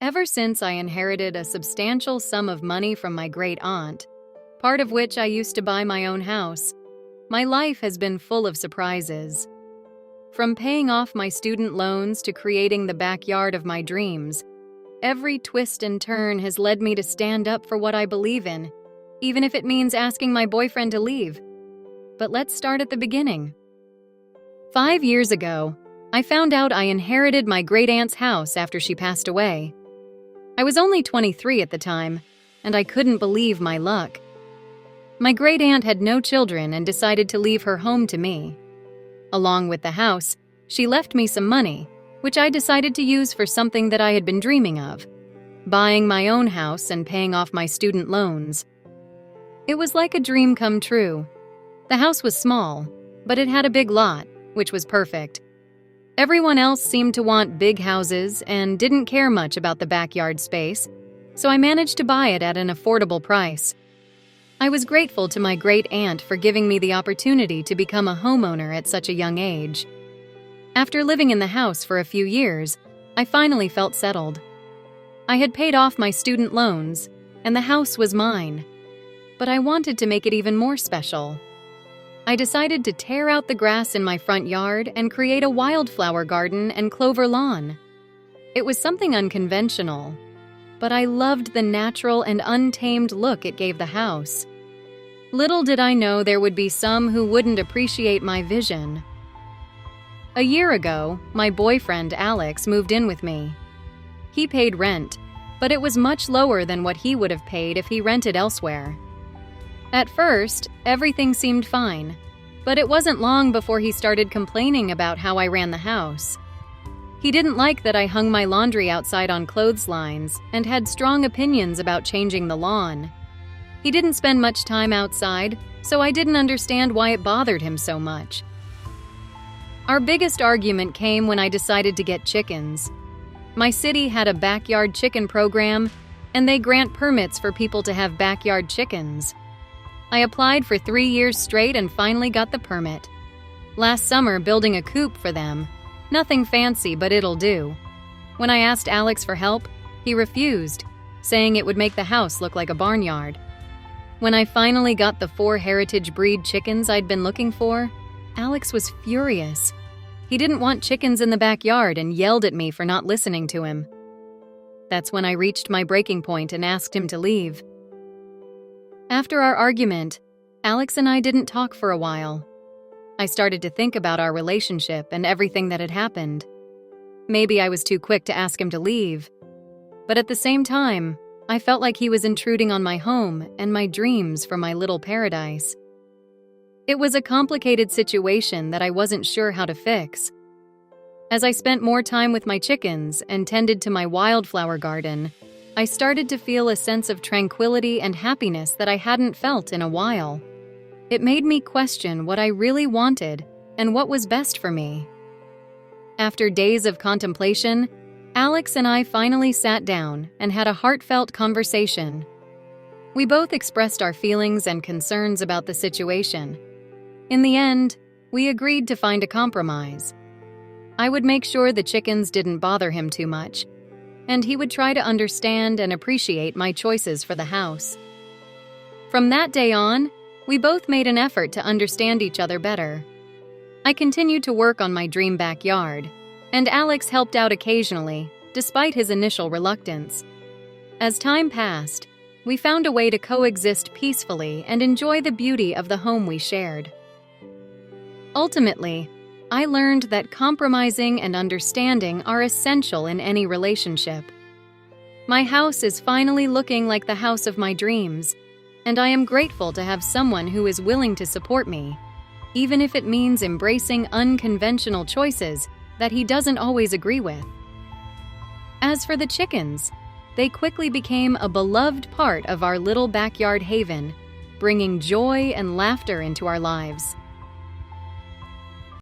Ever since I inherited a substantial sum of money from my great aunt, part of which I used to buy my own house, my life has been full of surprises. From paying off my student loans to creating the backyard of my dreams, every twist and turn has led me to stand up for what I believe in, even if it means asking my boyfriend to leave. But let's start at the beginning. 5 years ago, I found out I inherited my great-aunt's house after she passed away. I was only 23 at the time, and I couldn't believe my luck. My great-aunt had no children and decided to leave her home to me. Along with the house, she left me some money, which I decided to use for something that I had been dreaming of, buying my own house and paying off my student loans. It was like a dream come true. The house was small, but it had a big lot, which was perfect. Everyone else seemed to want big houses and didn't care much about the backyard space, so I managed to buy it at an affordable price. I was grateful to my great-aunt for giving me the opportunity to become a homeowner at such a young age. After living in the house for a few years, I finally felt settled. I had paid off my student loans, and the house was mine. But I wanted to make it even more special. I decided to tear out the grass in my front yard and create a wildflower garden and clover lawn. It was something unconventional, but I loved the natural and untamed look it gave the house. Little did I know there would be some who wouldn't appreciate my vision. A year ago, my boyfriend Alex moved in with me. He paid rent, but it was much lower than what he would have paid if he rented elsewhere. At first, everything seemed fine, but it wasn't long before he started complaining about how I ran the house. He didn't like that I hung my laundry outside on clotheslines and had strong opinions about changing the lawn. He didn't spend much time outside, so I didn't understand why it bothered him so much. Our biggest argument came when I decided to get chickens. My city had a backyard chicken program, and they grant permits for people to have backyard chickens. I applied for 3 years straight and finally got the permit. Last summer, building a coop for them. Nothing fancy, but it'll do. When I asked Alex for help, he refused, saying it would make the house look like a barnyard. When I finally got the 4 heritage breed chickens I'd been looking for, Alex was furious. He didn't want chickens in the backyard and yelled at me for not listening to him. That's when I reached my breaking point and asked him to leave. After our argument, Alex and I didn't talk for a while. I started to think about our relationship and everything that had happened. Maybe I was too quick to ask him to leave, but at the same time, I felt like he was intruding on my home and my dreams for my little paradise. It was a complicated situation that I wasn't sure how to fix. As I spent more time with my chickens and tended to my wildflower garden, I started to feel a sense of tranquility and happiness that I hadn't felt in a while. It made me question what I really wanted and what was best for me. After days of contemplation, Alex and I finally sat down and had a heartfelt conversation. We both expressed our feelings and concerns about the situation. In the end, we agreed to find a compromise. I would make sure the chickens didn't bother him too much, and he would try to understand and appreciate my choices for the house. From that day on, we both made an effort to understand each other better. I continued to work on my dream backyard, and Alex helped out occasionally, despite his initial reluctance. As time passed, we found a way to coexist peacefully and enjoy the beauty of the home we shared. Ultimately, I learned that compromising and understanding are essential in any relationship. My house is finally looking like the house of my dreams, and I am grateful to have someone who is willing to support me, even if it means embracing unconventional choices that he doesn't always agree with. As for the chickens, they quickly became a beloved part of our little backyard haven, bringing joy and laughter into our lives.